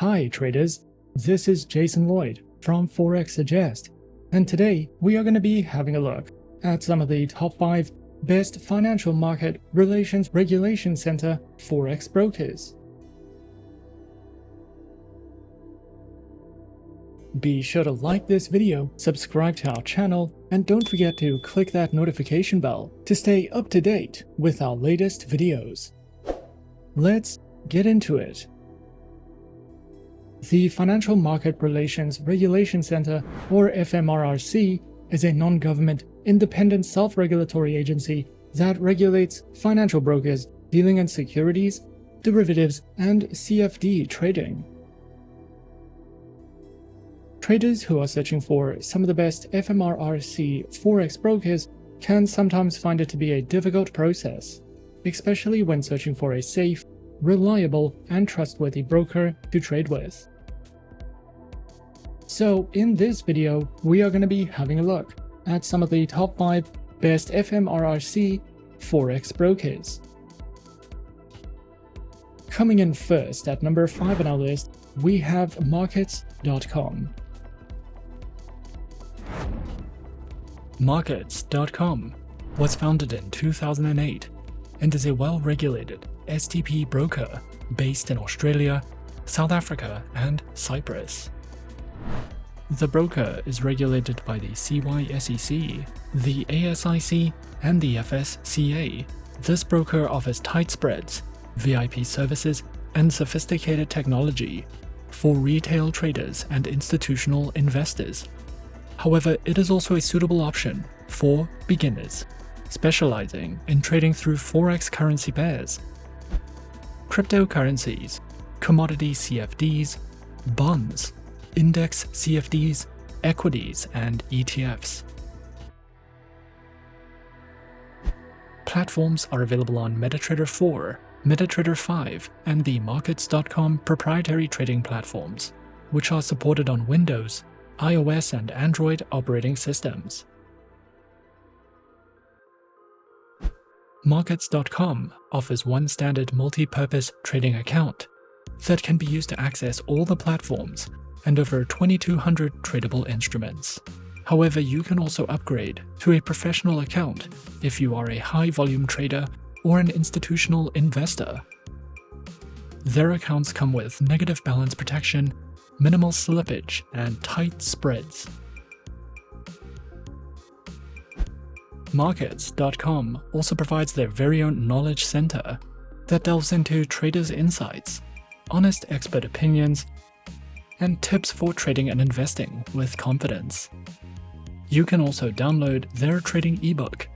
Hi traders, this is Jason Lloyd from Forexsuggest, and today we are going to be having a look at some of the top 5 best financial market relations regulation center Forex brokers. Be sure to like this video, subscribe to our channel, and don't forget to click that notification bell to stay up to date with our latest videos. Let's get into it. The Financial Market Relations Regulation Center, or FMRRC, is a non-government, independent self-regulatory agency that regulates financial brokers dealing in securities, derivatives, and CFD trading. Traders who are searching for some of the best FMRRC Forex brokers can sometimes find it to be a difficult process, especially when searching for a safe, reliable, and trustworthy broker to trade with. So in this video, we are going to be having a look at some of the top 5 best FMRRC Forex brokers. Coming in first at number 5 on our list, we have Markets.com. Markets.com was founded in 2008 and is a well-regulated STP broker based in Australia, South Africa, and Cyprus. The broker is regulated by the CySEC, the ASIC, and the FSCA. This broker offers tight spreads, VIP services, and sophisticated technology for retail traders and institutional investors. However, it is also a suitable option for beginners, specializing in trading through Forex currency pairs, cryptocurrencies, commodity CFDs, bonds, index CFDs, equities, and ETFs. Platforms are available on MetaTrader 4, MetaTrader 5, and the Markets.com proprietary trading platforms, which are supported on Windows, iOS, and Android operating systems. Markets.com offers one standard multi-purpose trading account that can be used to access all the platforms and over 2,200 tradable instruments. However, you can also upgrade to a professional account if you are a high-volume trader or an institutional investor. Their accounts come with negative balance protection, minimal slippage, and tight spreads. Markets.com also provides their very own knowledge center that delves into traders' insights, honest expert opinions, and tips for trading and investing with confidence. You can also download their trading ebook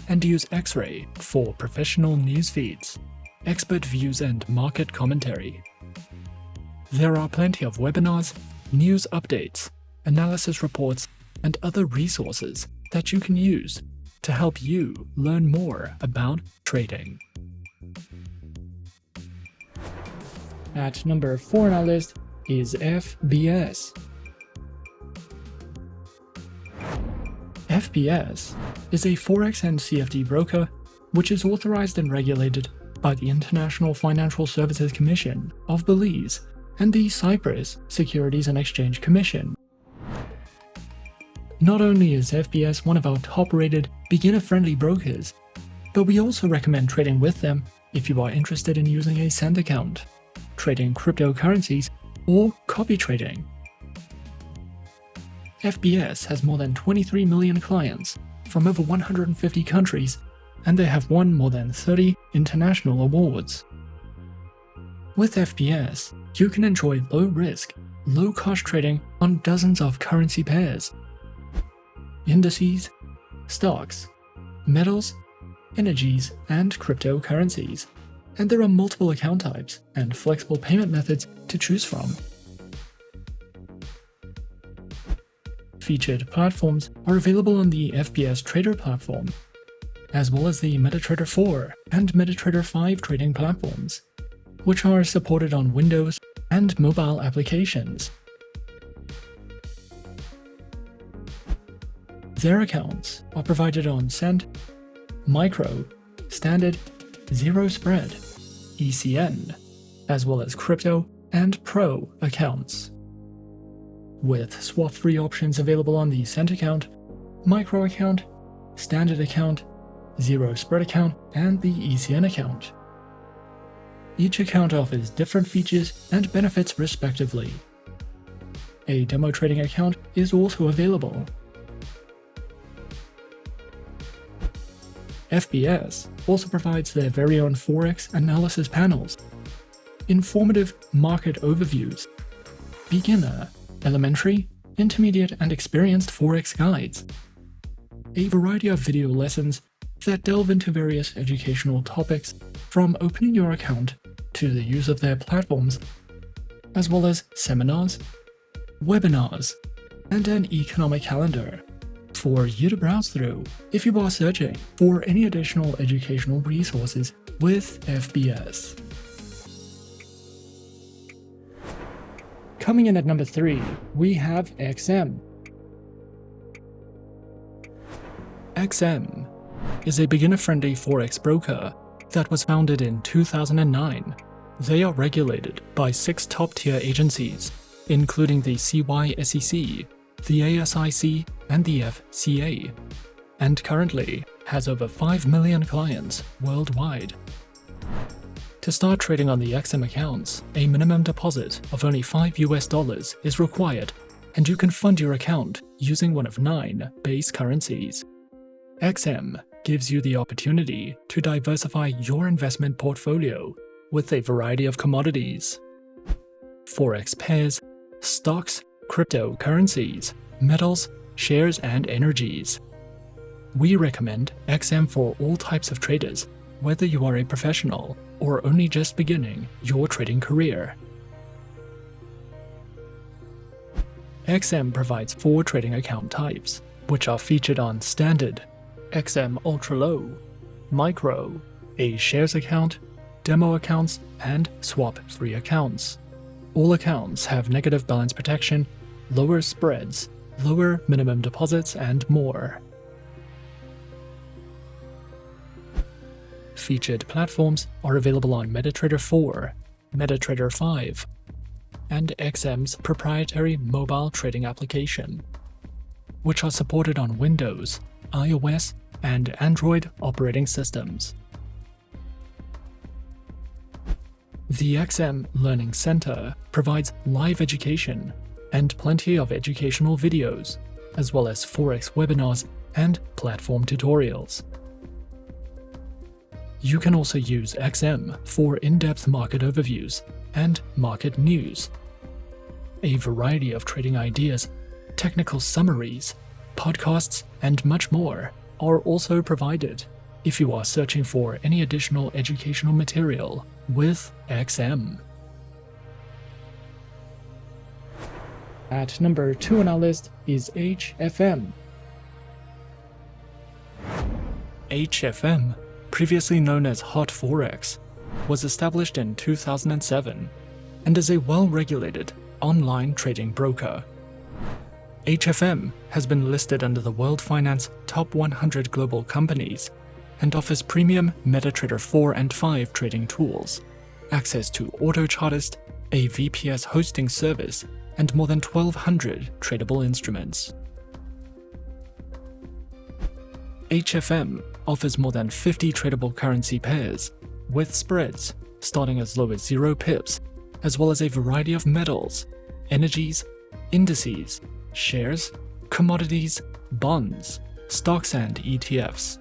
and use X-Ray for professional news feeds, expert views, and market commentary. There are plenty of webinars, news updates, analysis reports, and other resources that you can use to help you learn more about trading. At number 4 on our list is FBS. FBS is a Forex and CFD broker which is authorized and regulated by the International Financial Services Commission of Belize and the Cyprus Securities and Exchange Commission. Not only is FBS one of our top-rated, beginner-friendly brokers, but we also recommend trading with them if you are interested in using a send account, trading cryptocurrencies, or copy trading. FBS has more than 23 million clients from over 150 countries, and they have won more than 30 international awards. With FBS, you can enjoy low-risk, low-cost trading on dozens of currency pairs, indices, stocks, metals, energies, and cryptocurrencies. And there are multiple account types and flexible payment methods to choose from. Featured platforms are available on the FBS Trader platform, as well as the MetaTrader 4 and MetaTrader 5 trading platforms, which are supported on Windows and mobile applications. Their accounts are provided on Cent, Micro, Standard, Zero Spread, ECN, as well as crypto, and Pro accounts. With swap-free options available on the Cent account, Micro account, Standard account, Zero Spread account, and the ECN account. Each account offers different features and benefits respectively. A demo trading account is also available. FBS also provides their very own Forex analysis panels, informative market overviews, beginner, elementary, intermediate, and experienced Forex guides, a variety of video lessons that delve into various educational topics from opening your account to the use of their platforms, as well as seminars, webinars, and an economic calendar for you to browse through if you are searching for any additional educational resources with FBS. Coming in at number 3, we have XM. XM is a beginner-friendly Forex broker that was founded in 2009. They are regulated by 6 top-tier agencies, including the CySEC, the ASIC, and the FSCA, and currently has over 5 million clients worldwide. To start trading on the XM accounts, a minimum deposit of only $5 is required, and you can fund your account using one of 9 base currencies. XM gives you the opportunity to diversify your investment portfolio with a variety of commodities, Forex pairs, stocks, cryptocurrencies, metals, shares, and energies. We recommend XM for all types of traders, whether you are a professional or only just beginning your trading career. XM provides 4 trading account types, which are featured on Standard, XM Ultra Low, Micro, a shares account, demo accounts, and swap-free accounts. All accounts have negative balance protection, lower spreads, lower minimum deposits, and more. Featured platforms are available on MetaTrader 4, MetaTrader 5, and XM's proprietary mobile trading application, which are supported on Windows, iOS, and Android operating systems. The XM Learning Center provides live education and plenty of educational videos, as well as Forex webinars and platform tutorials. You can also use XM for in-depth market overviews and market news. A variety of trading ideas, technical summaries, podcasts, and much more are also provided if you are searching for any additional educational material with XM. At number 2 on our list is HFM. HFM, previously known as Hot Forex, was established in 2007 and is a well-regulated online trading broker. HFM has been listed under the World Finance Top 100 Global Companies and offers premium MetaTrader 4 and 5 trading tools, access to AutoChartist, a VPS hosting service, and more than 1,200 tradable instruments. HFM offers more than 50 tradable currency pairs, with spreads starting as low as 0 pips, as well as a variety of metals, energies, indices, shares, commodities, bonds, stocks, and ETFs.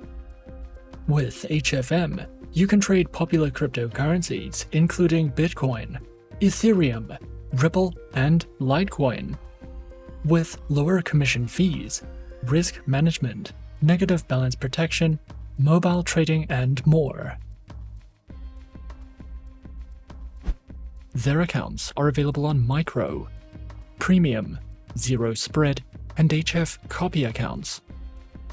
With HFM, you can trade popular cryptocurrencies including Bitcoin, Ethereum, Ripple, and Litecoin, with lower commission fees, risk management, negative balance protection, mobile trading, and more. Their accounts are available on Micro, Premium, Zero Spread, and HF Copy accounts.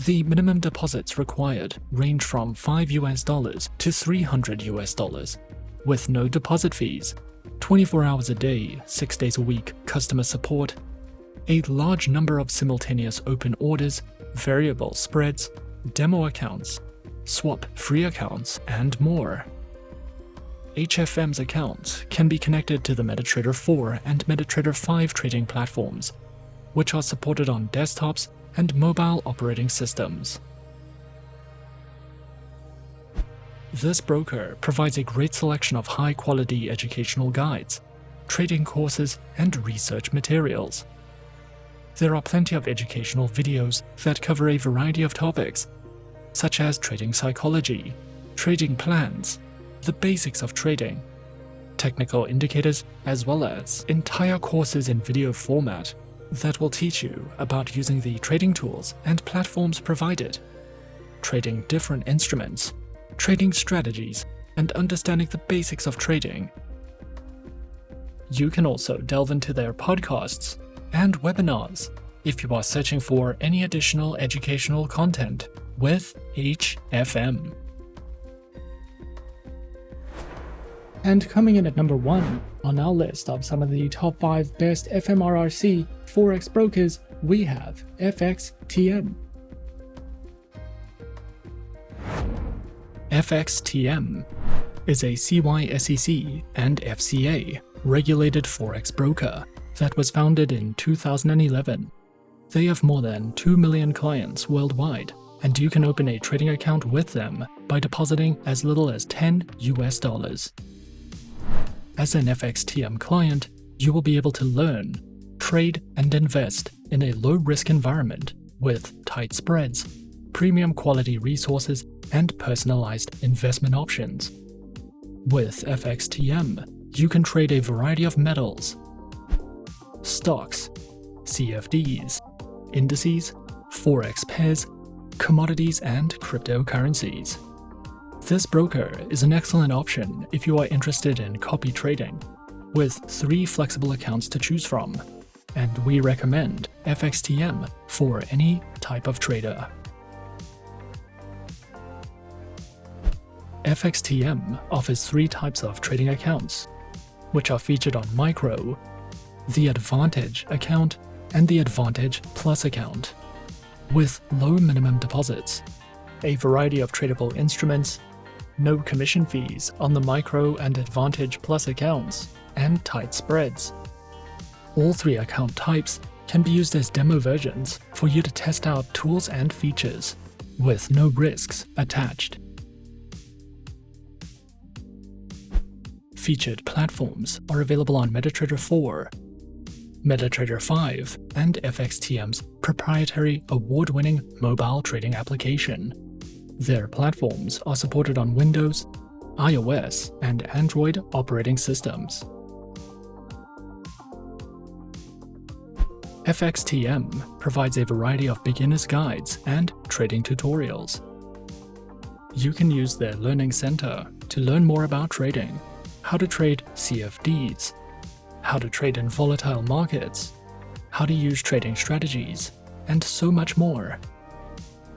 The minimum deposits required range from $5 to $300, with no deposit fees, 24 hours a day, 6 days a week customer support, a large number of simultaneous open orders, variable spreads, demo accounts, swap-free accounts, and more. HFM's accounts can be connected to the MetaTrader 4 and MetaTrader 5 trading platforms, which are supported on desktops and mobile operating systems. This broker provides a great selection of high-quality educational guides, trading courses, and research materials. There are plenty of educational videos that cover a variety of topics, such as trading psychology, trading plans, the basics of trading, technical indicators, as well as entire courses in video format that will teach you about using the trading tools and platforms provided, trading different instruments, trading strategies, and understanding the basics of trading. You can also delve into their podcasts and webinars if you are searching for any additional educational content with HFM. And coming in at number 1 on our list of some of the top 5 best FMRRC Forex brokers, we have FXTM. FXTM is a CySEC and FCA regulated Forex broker that was founded in 2011. They have more than 2 million clients worldwide, and you can open a trading account with them by depositing as little as $10 US. As an FXTM client, you will be able to learn, trade, and invest in a low-risk environment with tight spreads, premium quality resources, and personalized investment options. With FXTM, you can trade a variety of metals, stocks, CFDs, indices, forex pairs, commodities, and cryptocurrencies. This broker is an excellent option if you are interested in copy trading, with 3 flexible accounts to choose from, and we recommend FXTM for any type of trader. FXTM offers 3 types of trading accounts, which are featured on Micro, the Advantage account, and the Advantage Plus account, with low minimum deposits, a variety of tradable instruments, no commission fees on the Micro and Advantage Plus accounts, and tight spreads. All 3 account types can be used as demo versions for you to test out tools and features, with no risks attached. Featured platforms are available on MetaTrader 4, MetaTrader 5, and FXTM's proprietary award-winning mobile trading application. Their platforms are supported on Windows, iOS, and Android operating systems. FXTM provides a variety of beginner's guides and trading tutorials. You can use their Learning Center to learn more about trading, how to trade CFDs, how to trade in volatile markets, how to use trading strategies, and so much more.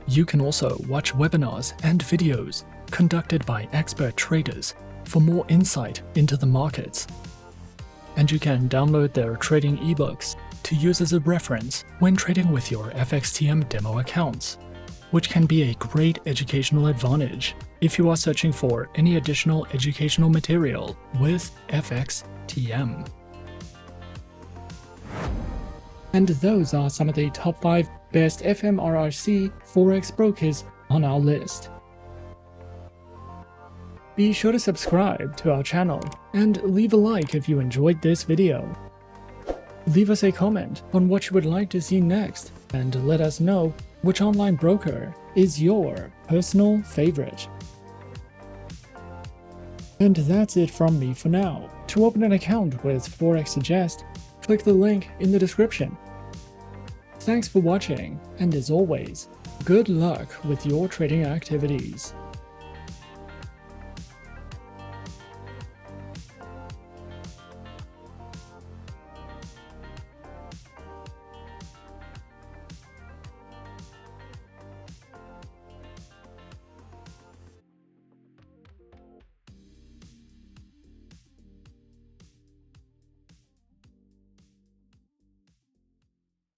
You can also watch webinars and videos conducted by expert traders for more insight into the markets. And you can download their trading ebooks to use as a reference when trading with your FXTM demo accounts, which can be a great educational advantage if you are searching for any additional educational material with FXTM. And those are some of the top 5 best FMRRC Forex brokers on our list. Be sure to subscribe to our channel and leave a like if you enjoyed this video. Leave us a comment on what you would like to see next, and let us know which online broker is your personal favorite. And that's it from me for now. To open an account with Forexsuggest, click the link in the description. Thanks for watching, and as always, good luck with your trading activities.